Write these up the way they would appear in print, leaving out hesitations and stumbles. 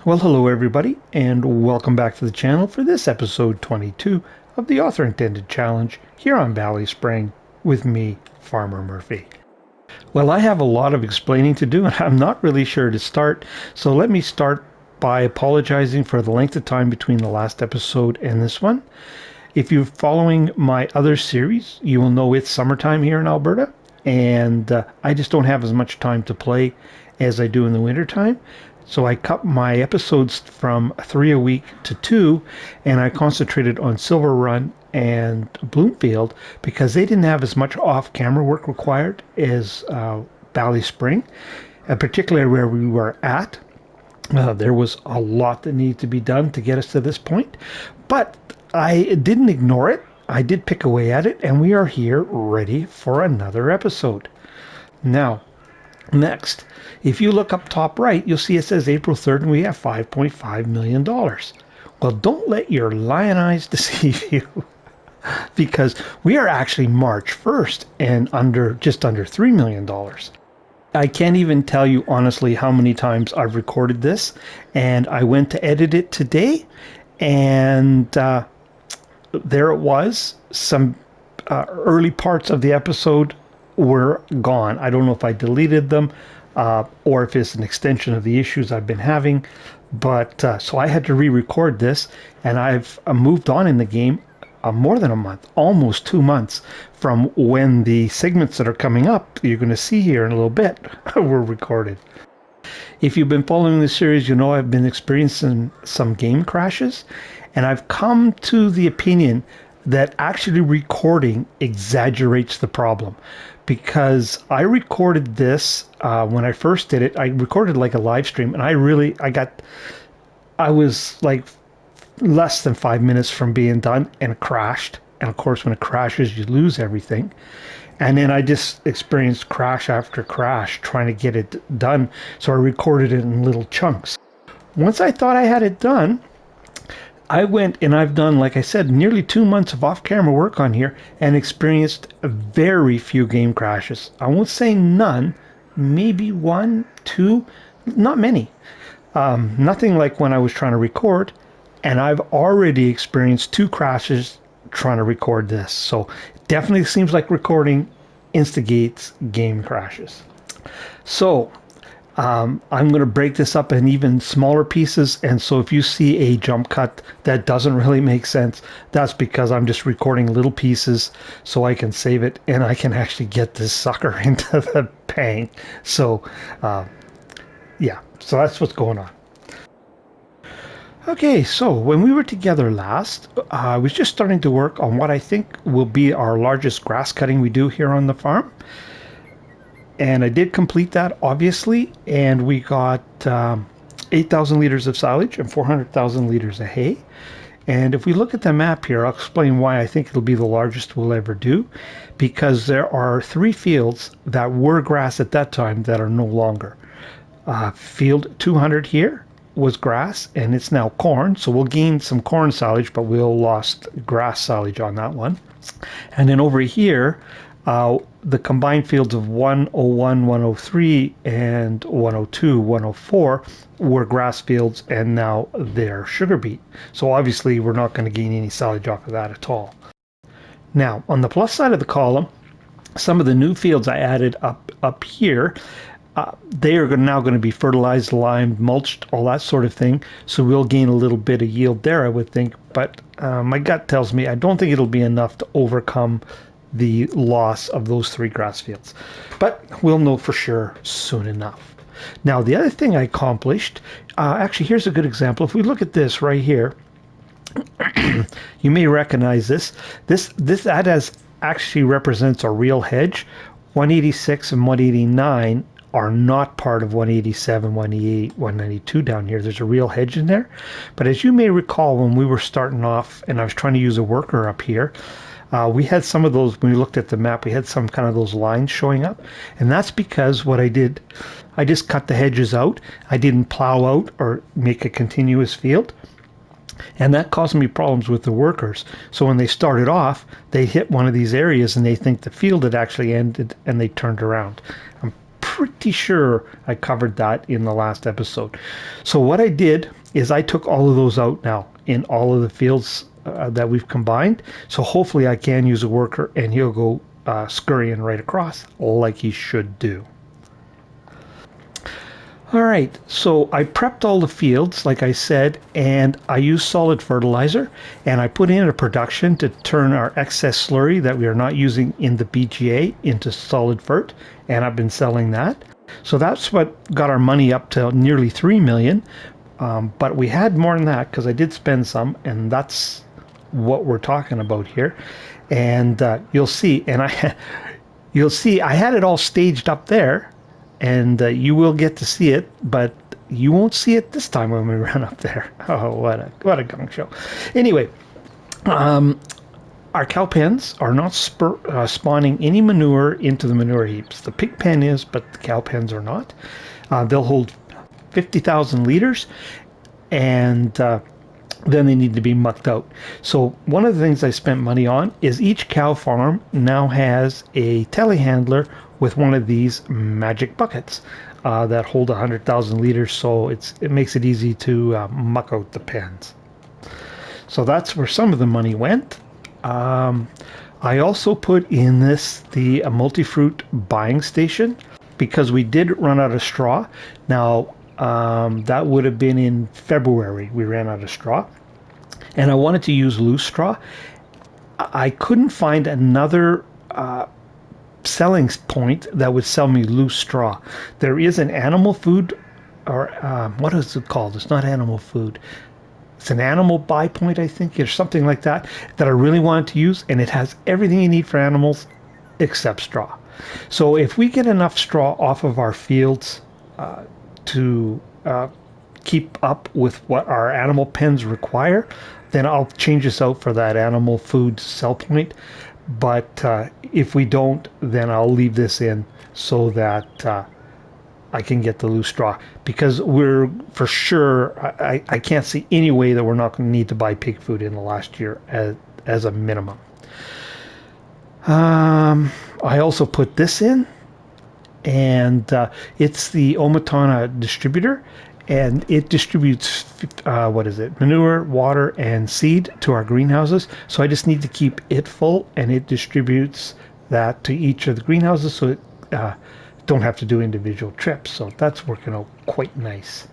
Well, hello everybody, and welcome back to the channel for this episode 22 of the Author Intended Challenge here on BallySpring with me, Farmer Murphy. Well, I have a lot of explaining to do, and I'm not really sure to start, so let me start by apologizing for the length of time between the last episode and this one. If you're following my other series, you will know it's summertime here in Alberta, and I just don't have as much time to play as I do in the wintertime. So I cut my episodes from 3 a week to 2, and I concentrated on Silver Run and Bloomfield because they didn't have as much off-camera work required as BallySpring, and particularly where we were at. There was a lot that needed to be done to get us to this point, but I didn't ignore it. I did pick away at it, and we are here ready for another episode. Now, next, if you look up top right, you'll see it says April 3rd and we have $5.5 million. Well, don't let your lion eyes deceive you because we are actually March 1st and just under $3 million. I can't even tell you honestly how many times I've recorded this, and I went to edit it today, and there it was. Some early parts of the episode were gone. I don't know if I deleted them or if it's an extension of the issues I've been having, but so I had to re-record this, and I've moved on in the game more than a month, almost 2 months from when the segments that are coming up, you're going to see here in a little bit, were recorded. If you've been following this series, you know I've been experiencing some game crashes, and I've come to the opinion that actually recording exaggerates the problem, because I recorded this when I first did it. I recorded like a live stream, and I was like less than 5 minutes from being done, and it crashed. And of course, when it crashes, you lose everything. And then I just experienced crash after crash trying to get it done. So I recorded it in little chunks. Once I thought I had it done, I went and I've done, like I said, nearly 2 months of off-camera work on here and experienced very few game crashes. I won't say none, maybe 1, 2, not many. Nothing like when I was trying to record, and I've already experienced 2 crashes trying to record this. So it definitely seems like recording instigates game crashes. So I'm going to break this up in even smaller pieces, and so if you see a jump cut that doesn't really make sense, that's because I'm just recording little pieces so I can save it and I can actually get this sucker into the bank. So yeah, so that's what's going on. Okay, so when we were together last, I was just starting to work on what I think will be our largest grass cutting we do here on the farm. And I did complete that, obviously, and we got 8,000 liters of silage and 400,000 liters of hay. And if we look at the map here, I'll explain why I think it'll be the largest we'll ever do, because there are 3 fields that were grass at that time that are no longer. Field 200 here was grass, and it's now corn, so we'll gain some corn silage, but we'll lost grass silage on that one. And then over here, the combined fields of 101, 103, and 102, 104 were grass fields, and now they're sugar beet. So obviously we're not going to gain any silage off of that at all. Now, on the plus side of the column, some of the new fields I added up here, they are now going to be fertilized, limed, mulched, all that sort of thing. So we'll gain a little bit of yield there, I would think. But my gut tells me I don't think it'll be enough to overcome the loss of those 3 grass fields. But we'll know for sure soon enough. Now, the other thing I accomplished, actually, here's a good example. If we look at this right here, you may recognize this. That actually represents a real hedge. 186 and 189 are not part of 187, 188, 192 down here. There's a real hedge in there. But as you may recall, when we were starting off and I was trying to use a worker up here, we had some of those, when we looked at the map, we had some kind of those lines showing up. And that's because what I did, I just cut the hedges out. I didn't plow out or make a continuous field. And that caused me problems with the workers. So when they started off, they hit one of these areas and they think the field had actually ended and they turned around. I'm pretty sure I covered that in the last episode. So what I did is I took all of those out now in all of the fields that we've combined. So hopefully I can use a worker and he'll go scurrying right across like he should do. All right, so I prepped all the fields, like I said, and I used solid fertilizer, and I put in a production to turn our excess slurry that we are not using in the BGA into solid fert, and I've been selling that. So that's what got our money up to nearly 3 million, but we had more than that because I did spend some, and that's what we're talking about here. And you'll see, you'll see I had it all staged up there, and you will get to see it, but you won't see it this time when we run up there. Oh, what a gong show. Anyway, our cow pens are not spawning any manure into the manure heaps. The pig pen is, but the cow pens are not. They'll hold 50,000 liters, and then they need to be mucked out. So one of the things I spent money on is each cow farm now has a telehandler with one of these magic buckets that hold 100,000 liters, so it makes it easy to muck out the pens. So that's where some of the money went. I also put in the multi-fruit buying station because we did run out of straw. Now that would have been in February we ran out of straw, and I wanted to use loose straw. I couldn't find another selling point that would sell me loose straw. There is an animal food, or what is it called? It's not animal food. It's an animal buy point, I think, or something like that, that I really wanted to use, and it has everything you need for animals except straw. So if we get enough straw off of our fields to keep up with what our animal pens require, then I'll change this out for that animal food sell point. But if we don't, then I'll leave this in so that I can get the loose straw, because we're for sure, I can't see any way that we're not going to need to buy pig food in the last year as a minimum. I also put this in, and it's the Omatana distributor, and it distributes manure, water, and seed to our greenhouses. So I just need to keep it full, and it distributes that to each of the greenhouses, so it don't have to do individual trips. So that's working out quite nice.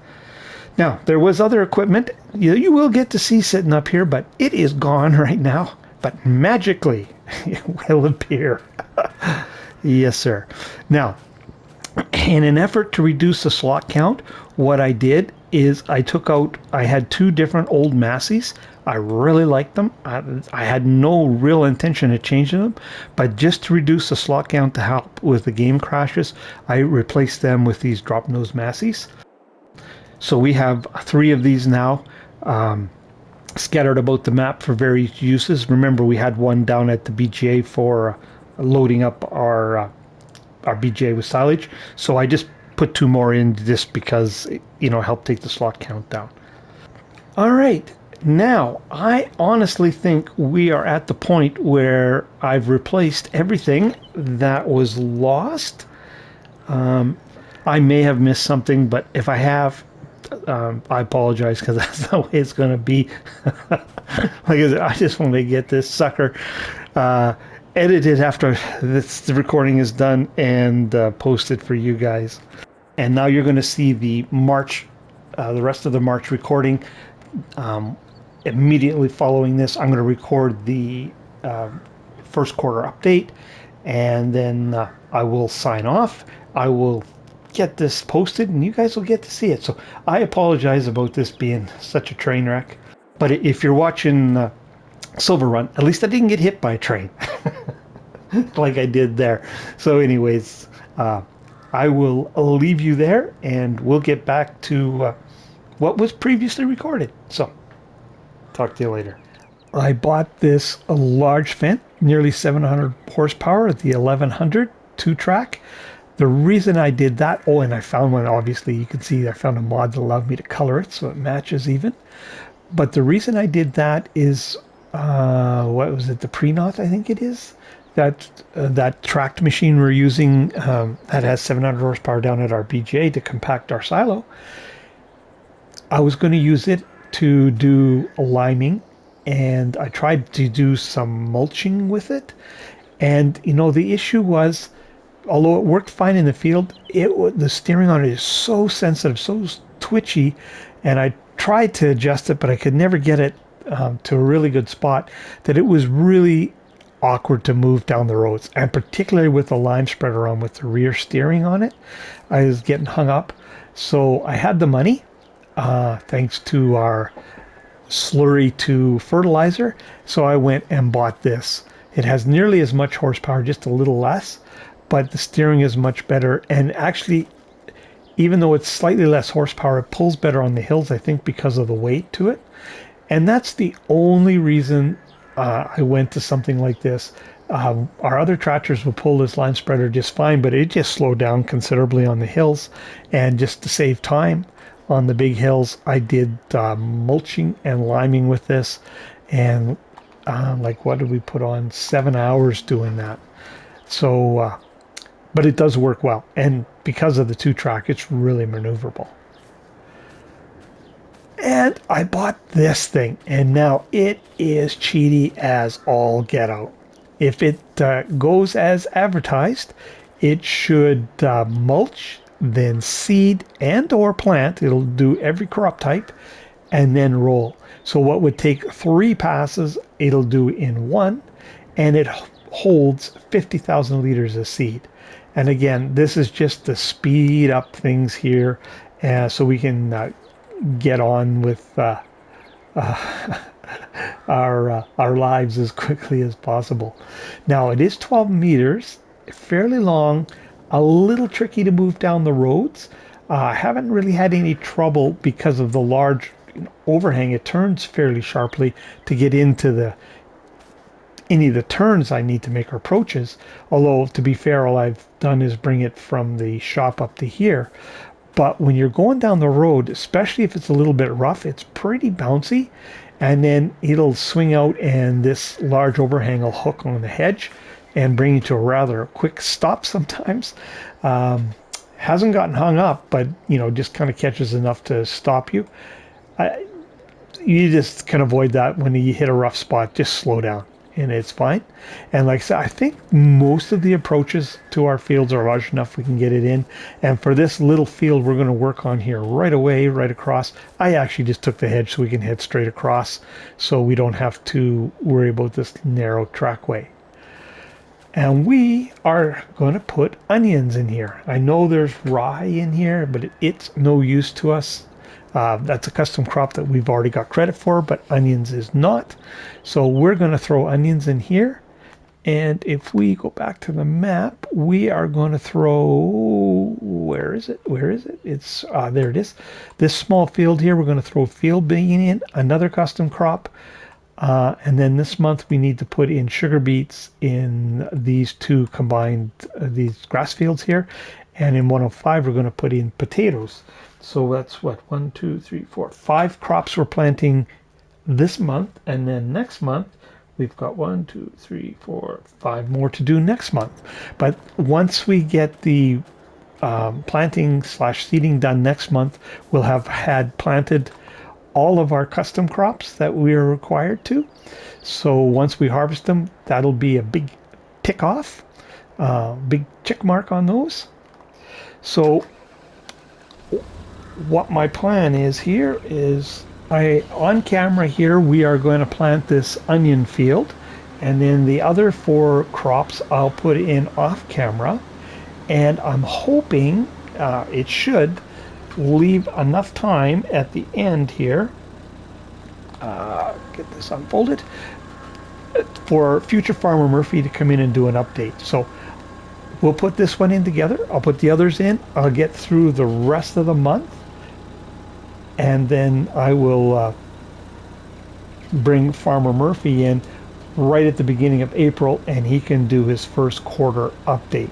Now, there was other equipment you will get to see sitting up here, but it is gone right now. But magically, it will appear. Yes, sir. Now, in an effort to reduce the slot count, what I did is I had two different old Massies. I really liked them. I had no real intention of changing them, but just to reduce the slot count to help with the game crashes, I replaced them with these drop nose Massies. So we have 3 of these now, scattered about the map for various uses. Remember, we had one down at the BGA for loading up our BGA with silage. So I just put 2 more in just because, help take the slot count down. All right. Now, I honestly think we are at the point where I've replaced everything that was lost. I may have missed something, but if I have, I apologize, because that's the way it's going to be. Like I said, I just want to get this sucker edited after the recording is done and posted for you guys. And now you're going to see the rest of the March recording. Immediately following this, I'm going to record the first quarter update, and then I will sign off. I will get this posted, and you guys will get to see it. So I apologize about this being such a train wreck. But if you're watching Silver Run, at least I didn't get hit by a train like I did there. So anyways, I will leave you there, and we'll get back to what was previously recorded. So talk to you later. I bought this large Fendt, nearly 700 horsepower, the 1100 2-track. The reason I did that, and I found one, obviously you can see I found a mod that allowed me to color it so it matches even. But the reason I did that is, what was it, the Prenoth, I think it is? that tracked machine we're using that has 700 horsepower down at our BGA to compact our silo. I was going to use it to do liming, and I tried to do some mulching with it. And you know, the issue was, although it worked fine in the field, the steering on it is so sensitive, so twitchy, and I tried to adjust it, but I could never get it to a really good spot, that it was really awkward to move down the roads, and particularly with the lime spreader on with the rear steering on it, I was getting hung up. So I had the money, thanks to our slurry to fertilizer. So I went and bought this. It has nearly as much horsepower, just a little less, but the steering is much better. And actually, even though it's slightly less horsepower, it pulls better on the hills, I think, because of the weight to it. And that's the only reason I went to something like this. Our other tractors will pull this line spreader just fine, but it just slowed down considerably on the hills. And just to save time on the big hills, I did mulching and liming with this. And like, what did we put on? 7 hours doing that. So, but it does work well. And because of the 2-track, it's really maneuverable. And I bought this thing, and now it is cheaty as all get out. If it goes as advertised, it should mulch, then seed and or plant. It'll do every crop type, and then roll. So what would take 3 passes, it'll do in 1, and it holds 50,000 liters of seed. And again, this is just to speed up things here, so we can get on with our lives as quickly as possible. Now, it is 12 meters, fairly long, a little tricky to move down the roads. I haven't really had any trouble because of the large overhang. It turns fairly sharply to get into any of the turns I need to make approaches. Although, to be fair, all I've done is bring it from the shop up to here. But when you're going down the road, especially if it's a little bit rough, it's pretty bouncy. And then it'll swing out, and this large overhang will hook on the hedge and bring you to a rather quick stop sometimes. Hasn't gotten hung up, but you know, just kind of catches enough to stop you. You just can avoid that when you hit a rough spot. Just slow down, and it's fine. And like I said, I think most of the approaches to our fields are large enough we can get it in. And for this little field we're going to work on here right away, right across, I actually just took the hedge so we can head straight across, so we don't have to worry about this narrow trackway. And we are going to put onions in here. I know there's rye in here, but it's no use to us. That's a custom crop that we've already got credit for, but onions is not. So we're going to throw onions in here. And if we go back to the map, we are going to throw, where is it? Where is it? It's, there it is. This small field here, we're going to throw field bean in, another custom crop. And then this month we need to put in sugar beets in these 2 combined, these grass fields here. And in 105, we're going to put in potatoes. So that's what, 1, 2, 3, 4, 5 crops we're planting this month. And then next month, we've got 1, 2, 3, 4, 5 more to do next month. But once we get the planting / seeding done next month, we'll have had planted all of our custom crops that we are required to. So once we harvest them, that'll be a big tick off, big check mark on those. So what my plan is here is, on camera here, we are going to plant this onion field, and then the other 4 crops I'll put in off camera, and I'm hoping it should leave enough time at the end here, get this unfolded, for future Farmer Murphy to come in and do an update. So we'll put this one in together. I'll put the others in. I'll get through the rest of the month, and then I will bring Farmer Murphy in right at the beginning of April, and he can do his first quarter update.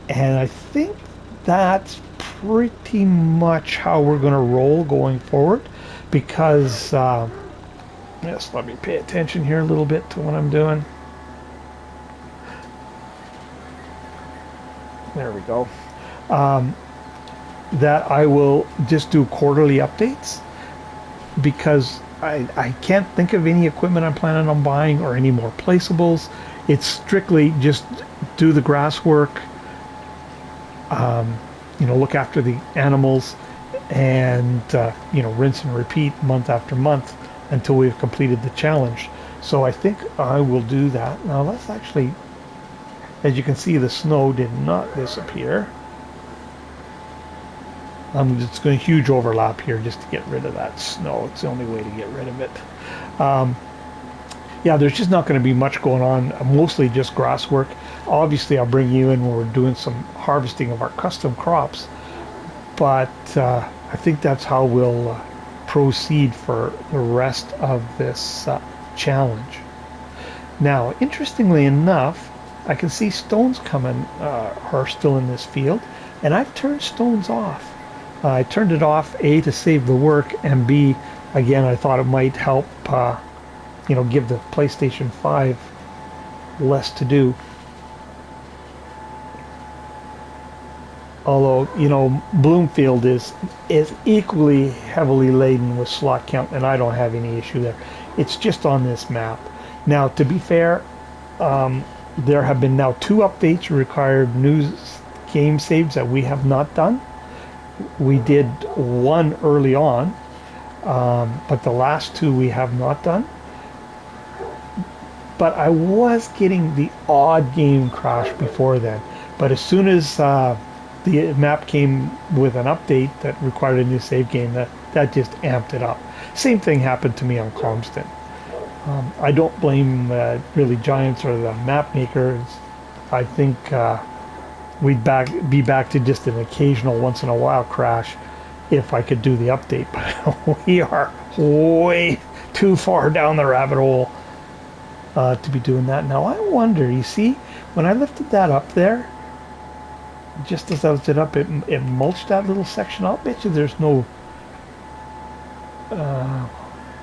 And I think that's pretty much how we're going to roll going forward, because yes, let me pay attention here a little bit to what I'm doing. there we go, that I will just do quarterly updates, because I can't think of any equipment I'm planning on buying or any more placeables. It's strictly just do the grass work, look after the animals, and rinse and repeat month after month until we've completed the challenge. So I think I will do that. Now let's actually, as you can see, the snow did not disappear. I'm just going to huge overlap here just to get rid of that snow. It's the only way to get rid of it. Yeah, there's just not going to be much going on, mostly just grass work. Obviously, I'll bring you in when we're doing some harvesting of our custom crops, but I think that's how we'll proceed for the rest of this challenge. Now, interestingly enough, I can see stones coming are still in this field, and I've turned stones off. I turned it off, A, to save the work, and B, again, I thought it might help, give the PlayStation 5 less to do. Although, Bloomfield is equally heavily laden with slot count, and I don't have any issue there. It's just on this map. Now, to be fair, there have been now 2 updates required new game saves that we have not done. We did one early on, but the last 2 we have not done. But I was getting the odd game crash before then. But as soon as the map came with an update that required a new save game, that just amped it up. Same thing happened to me on Comston. I don't blame really Giants or the map makers. I think we'd be back to just an occasional once in a while crash if I could do the update. But we are way too far down the rabbit hole to be doing that. Now I wonder, you see, when I lifted that up there, just as I lifted up, it mulched that little section. I'll bet you there's no...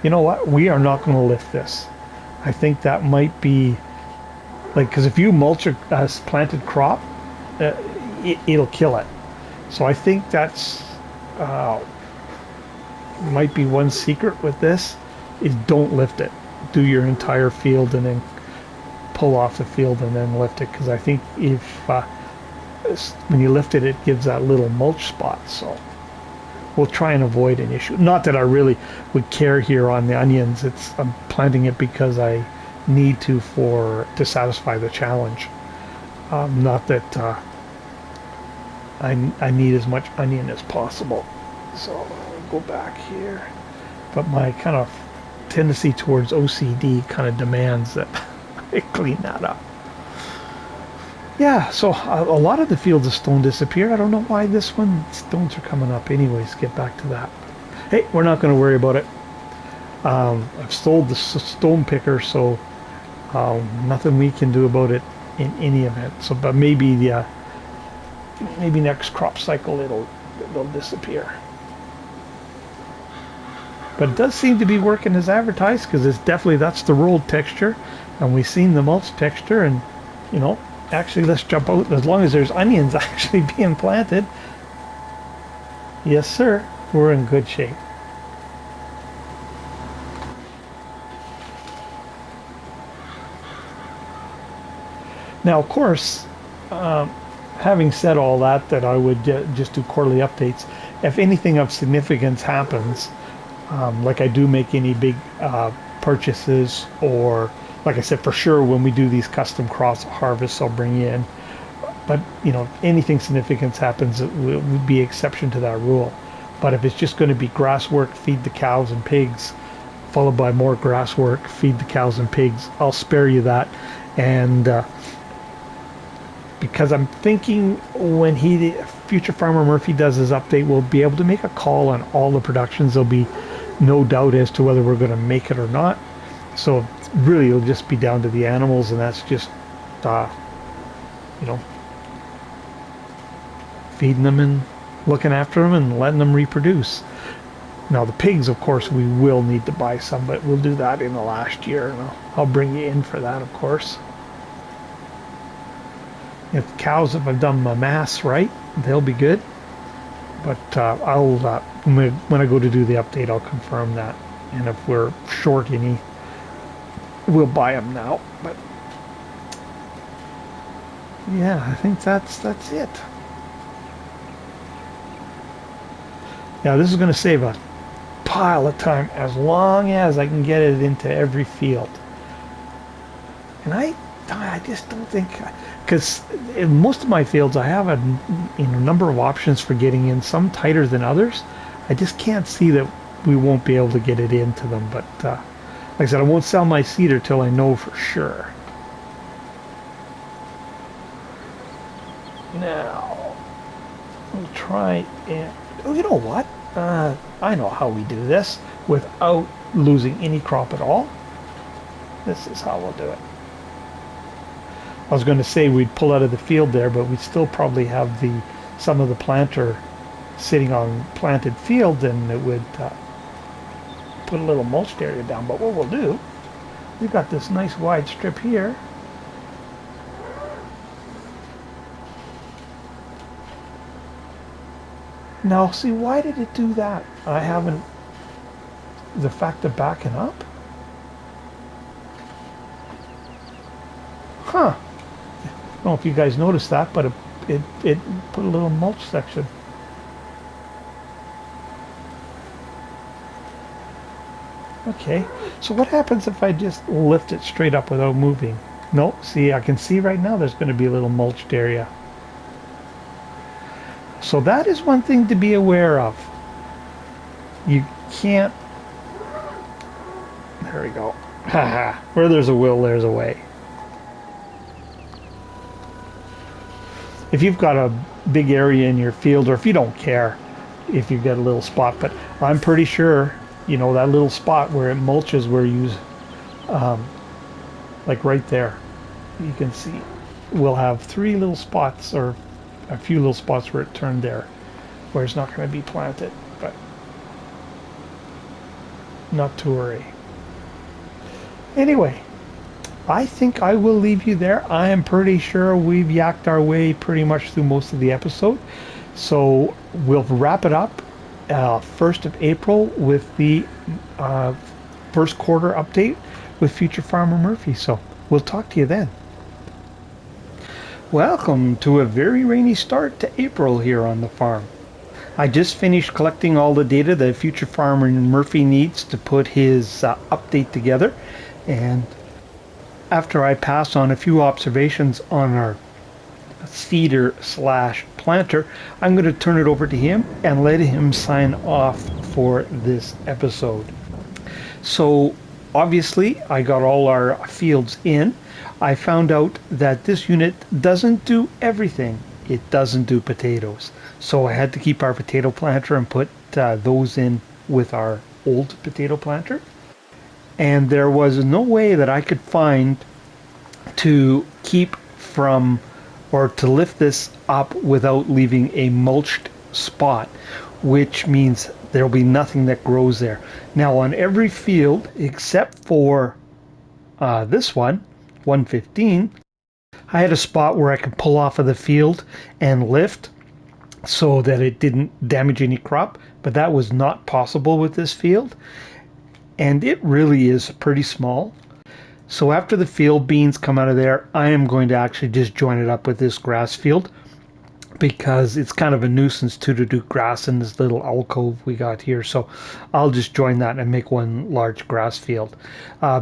you know what? We are not going to lift this. I think that might be... because if you mulch a planted crop, it'll kill it. So I think that's might be one secret with this, is don't lift it. Do your entire field and then pull off the field and then lift it, because I think if when you lift it, it gives that little mulch spot. So we'll try and avoid an issue. Not that I really would care here on the onions. I'm planting it because I need to satisfy the challenge. Not that I need as much onion as possible. So I'll go back here. But my kind of tendency towards OCD kind of demands that I clean that up. Yeah, so a lot of the fields of stone disappeared. I don't know why this one, stones are coming up. Anyways, get back to that. Hey, we're not going to worry about it. I've sold the stone picker, so nothing we can do about it in any event. So, but maybe maybe next crop cycle it'll disappear. But it does seem to be working as advertised, because it's definitely, that's the rolled texture, and we've seen the mulch texture, and actually, let's jump out. As long as there's onions actually being planted, yes sir, we're in good shape. Now, of course, having said all that I would just do quarterly updates. If anything of significance happens, like I do make any big purchases, or like I said, for sure when we do these custom cross harvests, I'll bring you in. But if anything significant happens, it would be exception to that rule. But if it's just going to be grass work, feed the cows and pigs, followed by more grass work, feed the cows and pigs, I'll spare you that. And because I'm thinking when future farmer Murphy does his update, we'll be able to make a call on all the productions. There'll be no doubt as to whether we're going to make it or not. So really, it'll just be down to the animals, and that's just feeding them and looking after them and letting them reproduce. Now the pigs, of course, we will need to buy some, but we'll do that in the last year, and I'll bring you in for that, of course. If cows, if I've done my maths right, they'll be good. But I'll when I go to do the update, I'll confirm that. And if we're short any, we'll buy them now. But yeah, I think that's it. Yeah, this is going to save a pile of time as long as I can get it into every field. And I just don't think, because in most of my fields I have a number of options for getting in, some tighter than others. I just can't see that we won't be able to get it into them. But like I said, I won't sell my seeder till I know for sure. Now we'll try and, oh, you know what? I know how we do this without losing any crop at all. This is how we'll do it. I was going to say we'd pull out of the field there, but we'd still probably have some of the planter sitting on planted field, and it would put a little mulched area down. But what we'll do, we've got this nice wide strip here. Now, see, why did it do that? I haven't, the fact of backing up? Huh. I don't know if you guys noticed that, but it put a little mulch section. Okay, so what happens if I just lift it straight up without moving? No, see, I can see right now there's going to be a little mulched area. So that is one thing to be aware of. You can't... There we go. Haha. Where there's a will, there's a way. If you've got a big area in your field, or if you don't care if you've got a little spot, but I'm pretty sure, you know, that little spot where it mulches, where you like right there, you can see we'll have 3 little spots, or a few little spots where it turned there, where it's not going to be planted, but not to worry. Anyway, I think I will leave you there. I am pretty sure we've yacked our way pretty much through most of the episode. So we'll wrap it up 1st of April with the first quarter update with Future Farmer Murphy. So we'll talk to you then. Welcome to a very rainy start to April here on the farm. I just finished collecting all the data that Future Farmer Murphy needs to put his update together, and after I pass on a few observations on our seeder slash planter, I'm going to turn it over to him and let him sign off for this episode. So obviously I got all our fields in. I found out that this unit doesn't do everything. It doesn't do potatoes. So I had to keep our potato planter and put those in with our old potato planter. And there was no way that I could find to keep from, or to lift this up without leaving a mulched spot, which means there'll be nothing that grows there. Now on every field except for this one, 115, I had a spot where I could pull off of the field and lift so that it didn't damage any crop, but that was not possible with this field, and it really is pretty small. So after the field beans come out of there, I am going to actually just join it up with this grass field, because it's kind of a nuisance to do grass in this little alcove we got here. So I'll just join that and make one large grass field.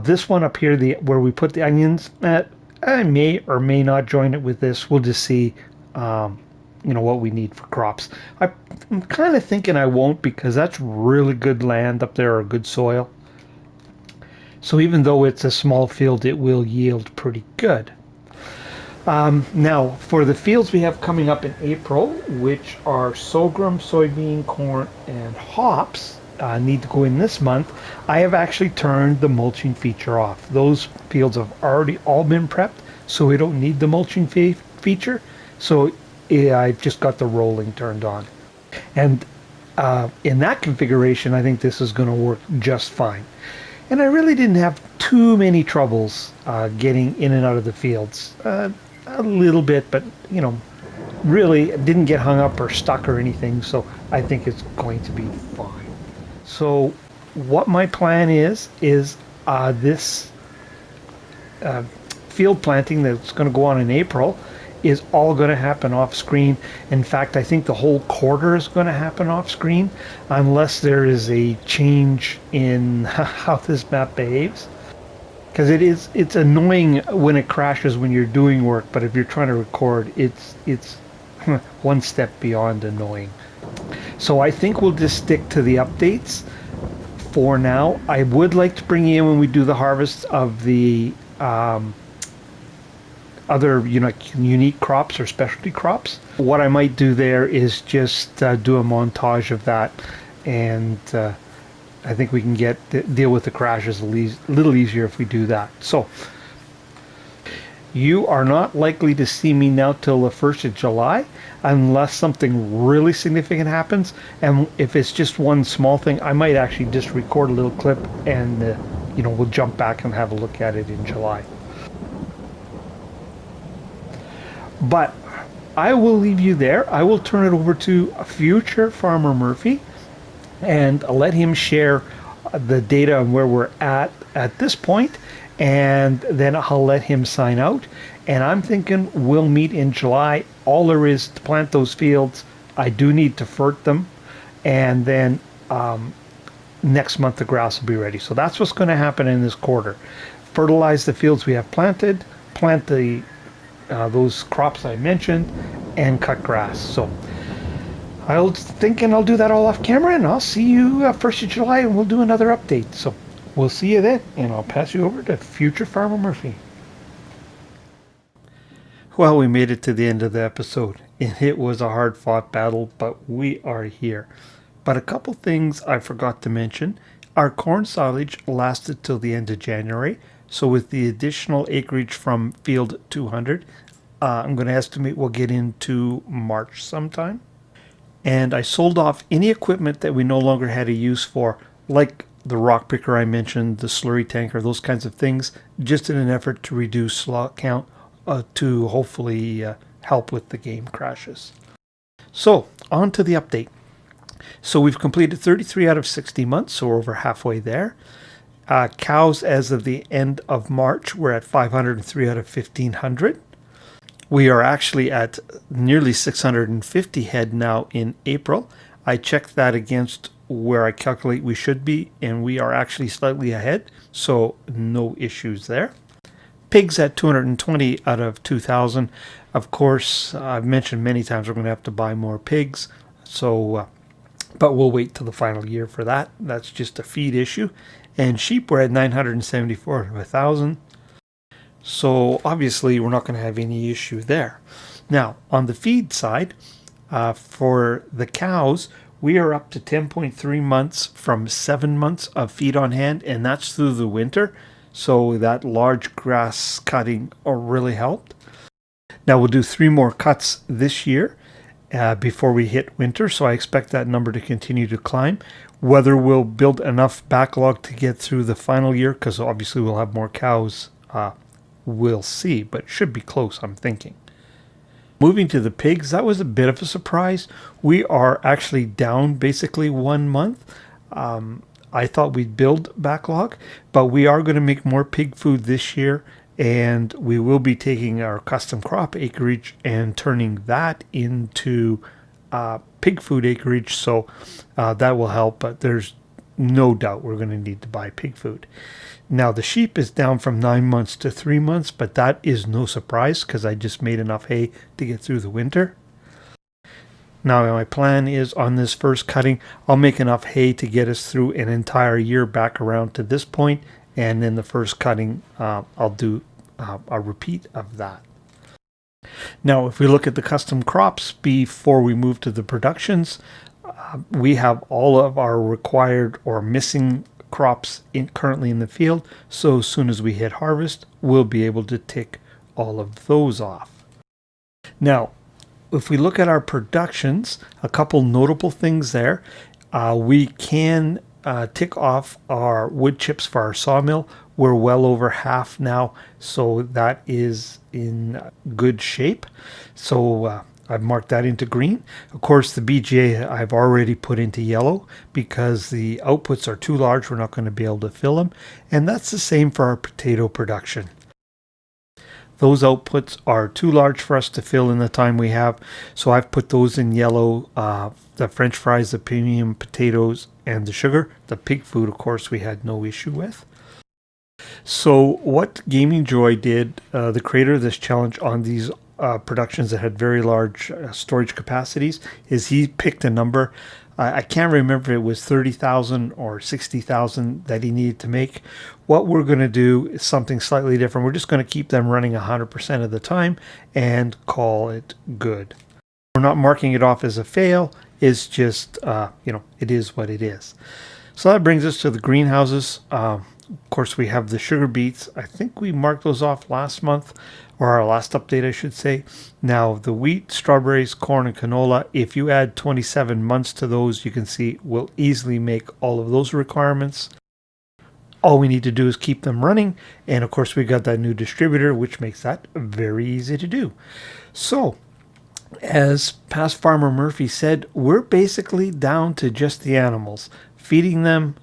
This one up here, where we put the onions, I may or may not join it with this. We'll just see you know, what we need for crops. I'm kind of thinking I won't, because that's really good land up there, or good soil. So even though it's a small field, it will yield pretty good. Now, for the fields we have coming up in April, which are sorghum, soybean, corn, and hops, need to go in this month, I have actually turned the mulching feature off. Those fields have already all been prepped, so we don't need the mulching feature. So I've just got the rolling turned on. And in that configuration, I think this is going to work just fine. And I really didn't have too many troubles getting in and out of the fields. a little bit, but really didn't get hung up or stuck or anything. So I think it's going to be fine. So what my plan is this field planting that's going to go on in April is all going to happen off screen. In fact, I think the whole quarter is going to happen off screen unless there is a change in how this map behaves. Because it's annoying when it crashes when you're doing work, but if you're trying to record, it's one step beyond annoying. So I think we'll just stick to the updates for now. I would like to bring you in when we do the harvest of the other unique crops or specialty crops. What I might do there is just do a montage of that, and I think we can deal with the crashes a little easier if we do that. So you are not likely to see me now till the 1st of July unless something really significant happens. And if it's just one small thing, I might actually just record a little clip and we'll jump back and have a look at it in July. But I will leave you there. I will turn it over to future Farmer Murphy and let him share the data on where we're at this point, and then I'll let him sign out. And I'm thinking we'll meet in July. All there is to plant those fields. I do need to fert them, and then next month the grass will be ready. So that's what's going to happen in this quarter. Fertilize the fields we have planted, plant the those crops I mentioned, and cut grass. So I was thinking I'll do that all off camera, and I'll see you 1st of July, and we'll do another update. So we'll see you then, and I'll pass you over to future Farmer Murphy. Well, we made it to the end of the episode, and it was a hard-fought battle, but we are here. But a couple things I forgot to mention. Our corn silage lasted till the end of January, so with the additional acreage from field 200, I'm going to estimate we'll get into March sometime. And I sold off any equipment that we no longer had a use for, like the rock picker I mentioned, the slurry tanker, those kinds of things, just in an effort to reduce slot count to hopefully help with the game crashes. So, on to the update. So we've completed 33 out of 60 months, so we're over halfway there. Cows as of the end of March, we're at 503 out of 1,500. We are actually at nearly 650 head now in April. I checked that against where I calculate we should be, and we are actually slightly ahead, so no issues there. Pigs at 220 out of 2,000. Of course, I've mentioned many times we're going to have to buy more pigs, so but we'll wait till the final year for that. That's just a feed issue. And sheep were at 974 out of 1,000. So obviously we're not going to have any issue there. Now on the feed side, for the cows, we are up to 10.3 months from 7 months of feed on hand, and that's through the winter. So that large grass cutting really helped. Now we'll do 3 more cuts this year before we hit winter, so I expect that number to continue to climb. Whether we'll build enough backlog to get through the final year, because obviously we'll have more cows, we'll see, but it should be close, I'm thinking. Moving to the pigs, that was a bit of a surprise. We are actually down basically 1 month. I thought we'd build backlog, but we are going to make more pig food this year, and we will be taking our custom crop acreage and turning that into pig food acreage, so that will help, but there's no doubt we're going to need to buy pig food. Now the sheep is down from 9 months to 3 months, but that is no surprise because I just made enough hay to get through the winter. Now my plan is on this first cutting, I'll make enough hay to get us through an entire year back around to this point, and then the first cutting I'll do a repeat of that. Now if we look at the custom crops before we move to the productions, we have all of our required or missing crops currently in the field, so as soon as we hit harvest we'll be able to tick all of those off. Now if we look at our productions, a couple notable things there. We can tick off our wood chips for our sawmill. we're well over half now, so that is in good shape. So I've marked that into green. Of course, the BGA I've already put into yellow because the outputs are too large. We're not going to be able to fill them. And that's the same for our potato production. Those outputs are too large for us to fill in the time we have. So I've put those in yellow. The French fries, the premium potatoes, and the sugar. The pig food, of course, we had no issue with. So what Gaming Joy did, the creator of this challenge on these productions that had very large storage capacities, is he picked a number. I can't remember if it was 30,000 or 60,000 that he needed to make. What we're going to do is something slightly different. We're just going to keep them running 100% of the time and call it good. We're not marking it off as a fail. It's just, it is what it is. So that brings us to the greenhouses. Of course, we have the sugar beets. I think we marked those off last month, or our last update, I should say. Now, the wheat, strawberries, corn, and canola, if you add 27 months to those, you can see we'll easily make all of those requirements. All we need to do is keep them running. And of course, we got that new distributor, which makes that very easy to do. So, as past Farmer Murphy said, we're basically down to just the animals, feeding them,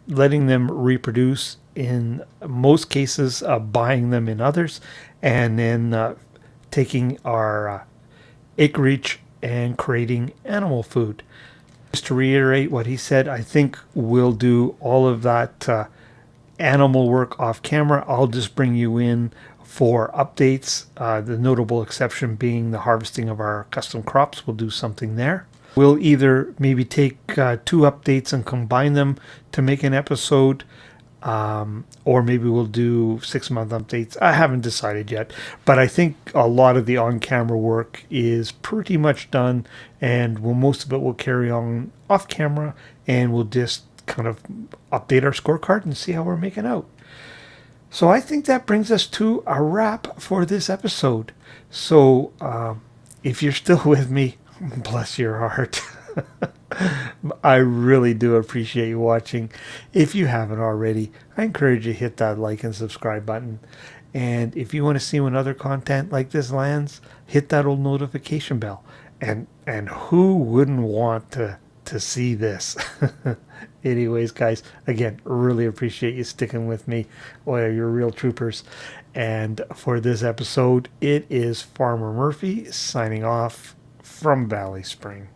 letting them reproduce in most cases, buying them in others, and then taking our acreage and creating animal food. Just to reiterate what he said, I think we'll do all of that animal work off camera. I'll just bring you in for updates, the notable exception being the harvesting of our custom crops. We'll do something there. We'll either maybe take 2 updates and combine them to make an episode, or maybe we'll do 6-month updates. I haven't decided yet, but I think a lot of the on-camera work is pretty much done, and most of it will carry on off camera, and we'll just kind of update our scorecard and see how we're making out. So I think that brings us to a wrap for this episode. So if you're still with me, bless your heart. I really do appreciate you watching. If you haven't already, I encourage you to hit that like and subscribe button. And if you want to see when other content like this lands, hit that old notification bell. And who wouldn't want to see this? Anyways, guys, again, really appreciate you sticking with me. Well, you're real troopers. And for this episode, it is Farmer Murphy signing off from Valley Spring.